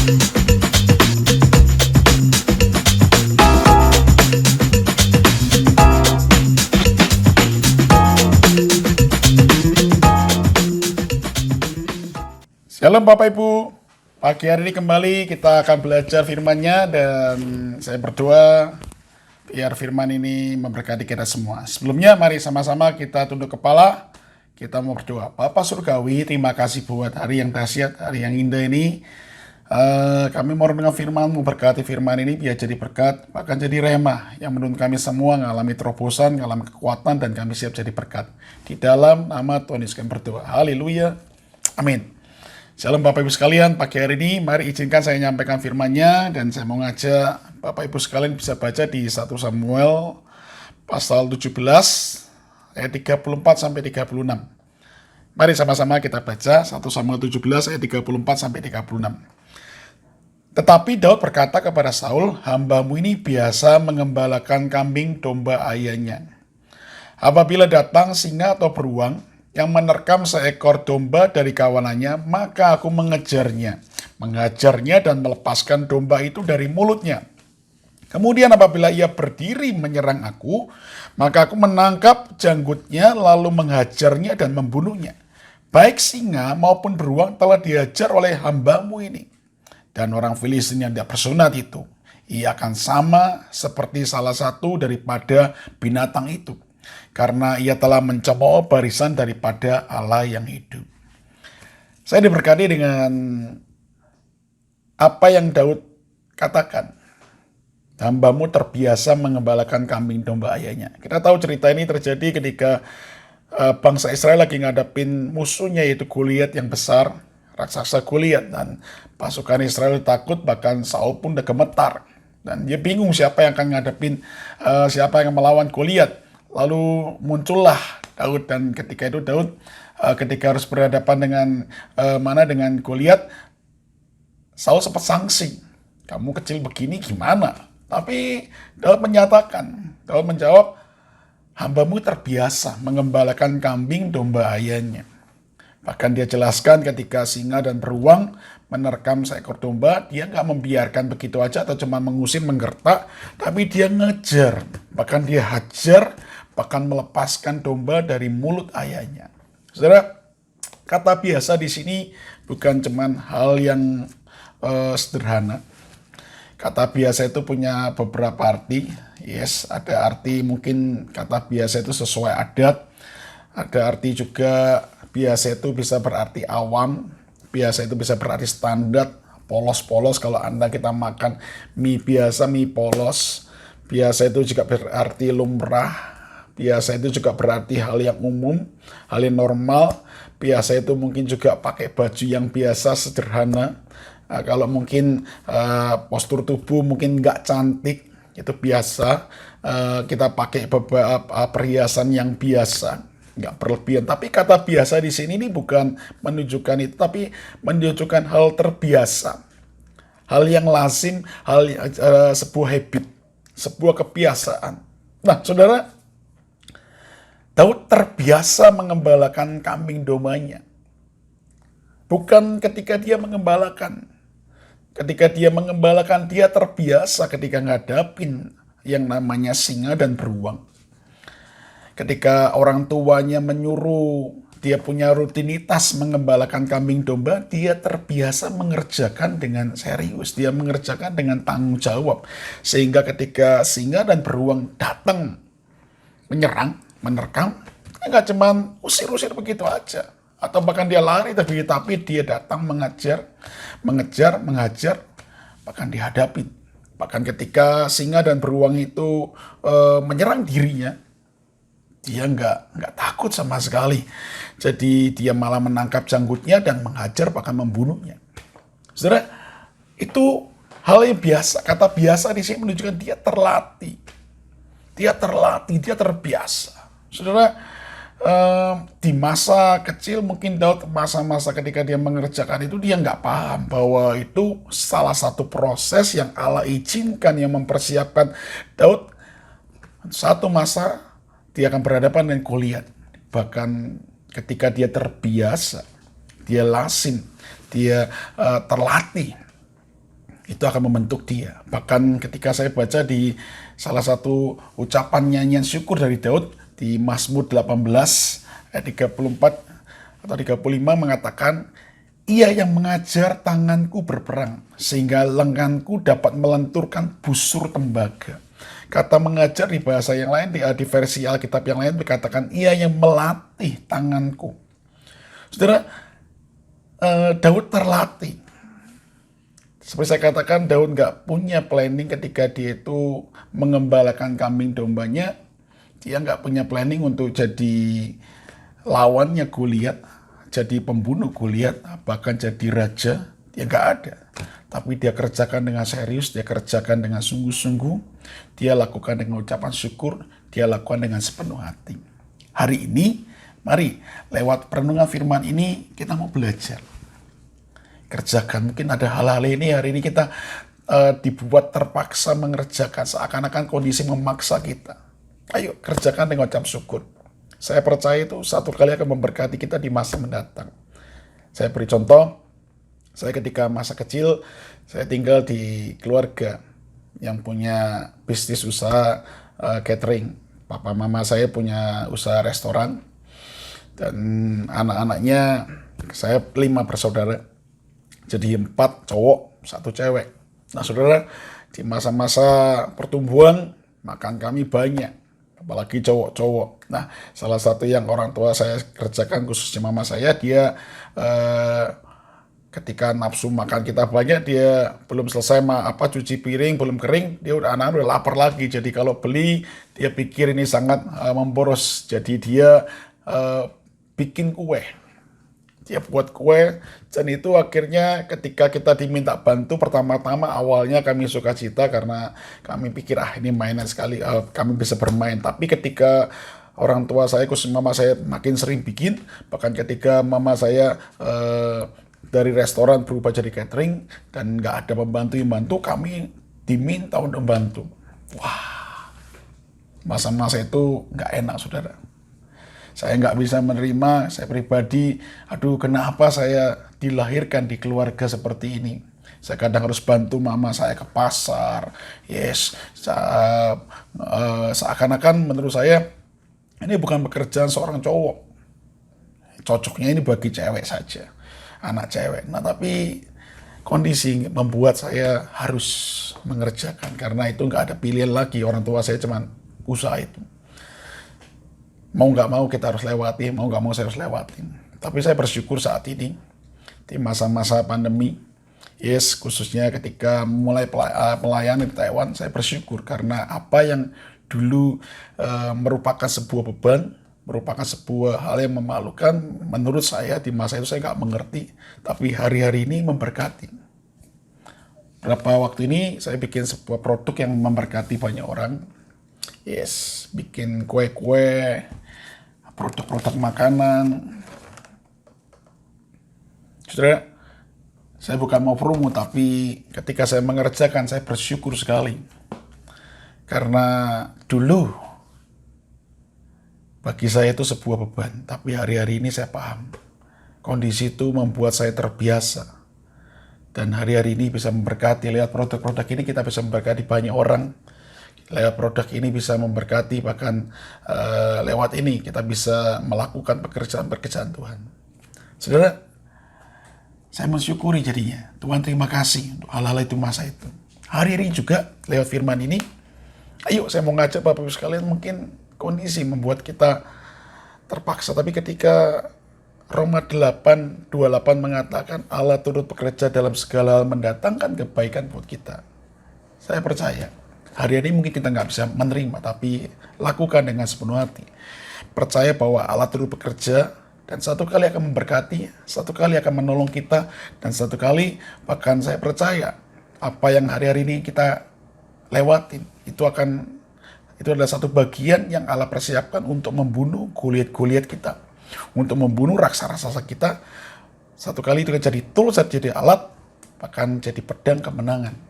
Shalom Bapak Ibu, pagi hari ini kembali kita akan belajar firman-Nya dan saya berdoa biar firman ini memberkati kita semua. Sebelumnya mari sama-sama kita tunduk kepala, kita mau berdoa. Bapa Surgawi, terima kasih buat hari yang dahsyat, hari yang indah ini. Kami mohon dengan firman-Mu, berkati firman ini biar jadi berkat, bahkan jadi remah yang menuntun kami semua mengalami terobosan, mengalami kekuatan, dan kami siap jadi berkat. Di dalam nama Tuhan Yesus kami berdoa. Haleluya. Amin. Shalom Bapak Ibu sekalian, pagi hari ini mari izinkan saya menyampaikan firman-Nya dan saya mau ngajak Bapak Ibu sekalian bisa baca di 1 Samuel pasal 17 ayat 34 sampai 36. Mari sama-sama kita baca 1 Samuel 17 ayat 34 sampai 36. Tetapi Daud berkata kepada Saul, "Hambamu ini biasa mengembalakan kambing domba ayahnya. Apabila datang singa atau beruang yang menerkam seekor domba dari kawanannya, maka aku mengejarnya, dan melepaskan domba itu dari mulutnya. Kemudian apabila ia berdiri menyerang aku, maka aku menangkap janggutnya, lalu menghajarnya dan membunuhnya. Baik singa maupun beruang telah dihajar oleh hambamu ini." Dan orang Filistin yang tidak bersunat itu, ia akan sama seperti salah satu daripada binatang itu, karena ia telah mencemooh barisan daripada Allah yang hidup. Saya diberkati dengan apa yang Daud katakan. Hambamu terbiasa mengembalakan kambing domba ayahnya. Kita tahu cerita ini terjadi ketika bangsa Israel lagi ngadapin musuhnya, yaitu Goliat yang besar, raksasa Goliat, dan pasukan Israel takut, bahkan Saul pun udah gemetar. Dan dia bingung siapa yang akan ngadepin, siapa yang melawan Goliat. Lalu muncullah Daud, dan ketika itu Daud ketika harus berhadapan dengan Goliat, Saul sempat sanksi, "Kamu kecil begini gimana?" Tapi Daud menjawab, "Hambamu terbiasa mengembalakan kambing domba ayahnya." Bahkan dia jelaskan ketika singa dan beruang menerkam seekor domba, dia nggak membiarkan begitu aja atau cuma mengusir, menggertak, tapi dia ngejar, bahkan dia hajar, bahkan melepaskan domba dari mulut ayahnya. Saudara, kata biasa di sini bukan cuma hal yang sederhana. Kata biasa itu punya beberapa arti. Yes, ada arti mungkin kata biasa itu sesuai adat. Ada arti juga biasa itu bisa berarti awam. Biasa itu bisa berarti standar, polos-polos. Kalau kita makan mie biasa, mie polos. Biasa itu juga berarti lumrah. Biasa itu juga berarti hal yang umum, hal yang normal. Biasa itu mungkin juga pakai baju yang biasa, sederhana. Kalau mungkin postur tubuh mungkin nggak cantik, itu biasa. Kita pakai beberapa perhiasan yang biasa, nggak berlebihan. Tapi kata biasa di sini ini bukan menunjukkan itu, tapi menunjukkan hal terbiasa, hal yang lazim, sebuah habit, sebuah kebiasaan. Nah, saudara, Daud terbiasa mengembalakan kambing dombanya. Bukan ketika dia mengembalakan. Ketika dia mengembalakan, dia terbiasa ketika ngadapin yang namanya singa dan beruang. Ketika orang tuanya menyuruh dia punya rutinitas mengembalakan kambing domba, dia terbiasa mengerjakan dengan serius. Dia mengerjakan dengan tanggung jawab. Sehingga ketika singa dan beruang datang menyerang, menerkam, nggak cuma usir-usir begitu aja, atau bahkan dia lari, tapi dia datang mengejar, menghajar, bahkan dihadapi. Bahkan ketika singa dan beruang itu menyerang dirinya, dia nggak takut sama sekali. Jadi dia malah menangkap janggutnya dan menghajar, bahkan membunuhnya. Saudara, itu hal yang biasa. Kata biasa di sini menunjukkan dia terlatih, dia terbiasa. Saudara, di masa kecil mungkin Daud, masa-masa ketika dia mengerjakan itu, dia nggak paham bahwa itu salah satu proses yang Allah izinkan, yang mempersiapkan Daud. Satu masa dia akan berhadapan dengan Goliat. Bahkan ketika dia terbiasa, dia lazim, dia terlatih, itu akan membentuk dia. Bahkan ketika saya baca di salah satu ucapan nyanyian syukur dari Daud di Mazmur 18 ayat 34 atau 35 mengatakan, ia yang mengajar tanganku berperang, sehingga lenganku dapat melenturkan busur tembaga. Kata mengajar di bahasa yang lain, di versi Alkitab yang lain dikatakan, ia yang melatih tanganku. Saudara, Daud terlatih. Seperti saya katakan, Daud nggak punya planning ketika dia itu mengembalakan kambing dombanya. Dia nggak punya planning untuk jadi lawannya Goliat, jadi pembunuh Goliat, bahkan jadi raja. Dia nggak ada. Tapi dia kerjakan dengan serius, dia kerjakan dengan sungguh-sungguh, dia lakukan dengan ucapan syukur, dia lakukan dengan sepenuh hati. Hari ini, mari lewat perenungan firman ini kita mau belajar. Kerjakan, mungkin ada hal-hal ini hari ini kita dibuat terpaksa mengerjakan, seakan-akan kondisi memaksa kita. Ayo kerjakan dengan ucapan syukur. Saya percaya itu satu kali akan memberkati kita di masa mendatang. Saya beri contoh, saya ketika masa kecil, saya tinggal di keluarga yang punya bisnis usaha catering. Papa mama saya punya usaha restoran, dan anak-anaknya, saya 5 bersaudara, jadi 4 cowok, 1 cewek. Nah saudara, di masa-masa pertumbuhan, makan kami banyak, apalagi cowok-cowok. Nah, salah satu yang orang tua saya kerjakan, khususnya mama saya, dia ketika nafsu makan kita banyak, dia belum selesai cuci piring, belum kering, dia anak-anak udah lapar lagi. Jadi kalau beli, dia pikir ini sangat memboros. Jadi dia bikin kue. Dia buat kue, dan itu akhirnya ketika kita diminta bantu, pertama-tama awalnya kami sukacita karena kami pikir ini mainan sekali, kami bisa bermain. Tapi ketika orang tua saya, khusus mama saya, makin sering bikin, bahkan ketika mama saya dari restoran berubah jadi catering dan nggak ada pembantu yang bantu, kami diminta untuk membantu. Wah, masa-masa itu nggak enak saudara. Saya nggak bisa menerima, saya pribadi, kenapa saya dilahirkan di keluarga seperti ini. Saya kadang harus bantu mama saya ke pasar. Seakan-akan menurut saya, ini bukan pekerjaan seorang cowok. Cocoknya ini bagi cewek saja, anak cewek. Nah tapi kondisi membuat saya harus mengerjakan, karena itu nggak ada pilihan lagi. Orang tua saya cuma usaha itu. Mau nggak mau kita harus lewati, mau nggak mau saya harus lewatin. Tapi saya bersyukur saat ini, di masa-masa pandemi, khususnya ketika mulai pelayanan di Taiwan, saya bersyukur karena apa yang dulu merupakan sebuah beban, merupakan sebuah hal yang memalukan, menurut saya di masa itu saya nggak mengerti, tapi hari-hari ini memberkati. Berapa waktu ini saya bikin sebuah produk yang memberkati banyak orang. Bikin kue-kue, produk-produk makanan. Saudara, saya bukan mau promo, tapi ketika saya mengerjakan, saya bersyukur sekali. Karena dulu, bagi saya itu sebuah beban, tapi hari-hari ini saya paham. Kondisi itu membuat saya terbiasa. Dan hari-hari ini bisa memberkati, lewat produk-produk ini kita bisa memberkati banyak orang. Lewat produk ini bisa memberkati, bahkan lewat ini kita bisa melakukan pekerjaan-pekerjaan Tuhan. Saudara, saya mensyukuri jadinya. Tuhan terima kasih untuk hal-hal itu masa itu. Hari ini juga lewat firman ini, ayo saya mau ngajak Bapak Ibu sekalian, mungkin kondisi membuat kita terpaksa. Tapi ketika Roma 8:28 mengatakan Allah turut bekerja dalam segala hal mendatangkan kebaikan buat kita. Saya percaya. Hari ini mungkin kita nggak bisa menerima, tapi lakukan dengan sepenuh hati. Percaya bahwa Allah turut bekerja, dan satu kali akan memberkati, satu kali akan menolong kita, dan satu kali bahkan saya percaya apa yang hari-hari ini kita lewatin, itu adalah satu bagian yang Allah persiapkan untuk membunuh Goliat-Goliat kita, untuk membunuh raksasa-raksasa kita. Satu kali itu jadi tools, jadi alat, bahkan jadi pedang kemenangan,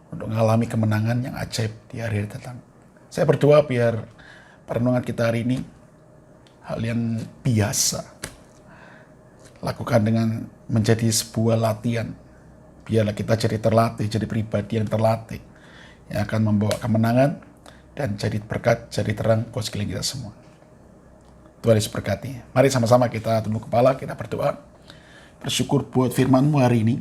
untuk mengalami kemenangan yang ajaib di hari datang. Saya berdoa biar perenungan kita hari ini hal yang biasa, lakukan dengan menjadi sebuah latihan Biarlah kita jadi terlatih, jadi pribadi yang terlatih, yang akan membawa kemenangan dan jadi berkat, jadi terang buat sekeliling kita semua. Tuhan Yesus berkati. Mari sama-sama kita tunduk kepala, kita berdoa. Bersyukur buat firman-Mu hari ini.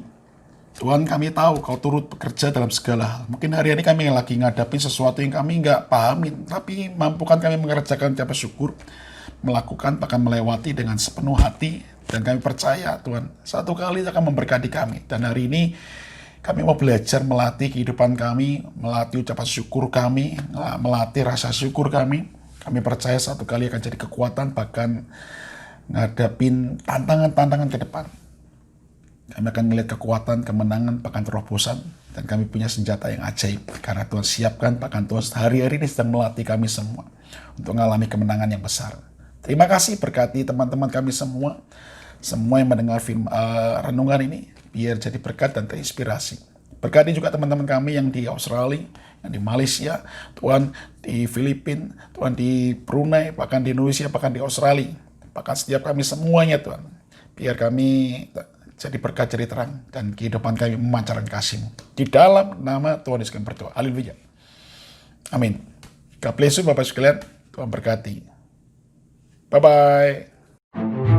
Tuhan, kami tahu Kau turut bekerja dalam segala hal. Mungkin hari ini kami lagi ngadapin sesuatu yang kami nggak pahamin, tapi mampukan kami mengerjakan ucapan syukur, melakukan bahkan melewati dengan sepenuh hati, dan kami percaya Tuhan satu kali akan memberkati kami. Dan hari ini kami mau belajar melatih kehidupan kami, melatih ucapan syukur kami, melatih rasa syukur kami. Kami percaya satu kali akan jadi kekuatan bahkan ngadapin tantangan-tantangan ke depan. Kami akan melihat kekuatan, kemenangan, bahkan terobosan. Dan kami punya senjata yang ajaib. Karena Tuhan siapkan, bahkan Tuhan hari-hari ini sedang melatih kami semua untuk mengalami kemenangan yang besar. Terima kasih, berkati teman-teman kami semua. Semua yang mendengar renungan ini, biar jadi berkat dan terinspirasi. Berkati juga teman-teman kami yang di Australia, yang di Malaysia, Tuhan di Filipina, Tuhan di Brunei, bahkan di Indonesia, bahkan di Australia. Bahkan setiap kami semuanya Tuhan. Biar kami jadi berkat, jadi terang, dan kehidupan kami memancarkan kasih-Mu. Di dalam nama Tuhan Yesus kami berdoa. Haleluya. Amin. God bless you Bapak sekalian. Tuhan berkati. Bye-bye.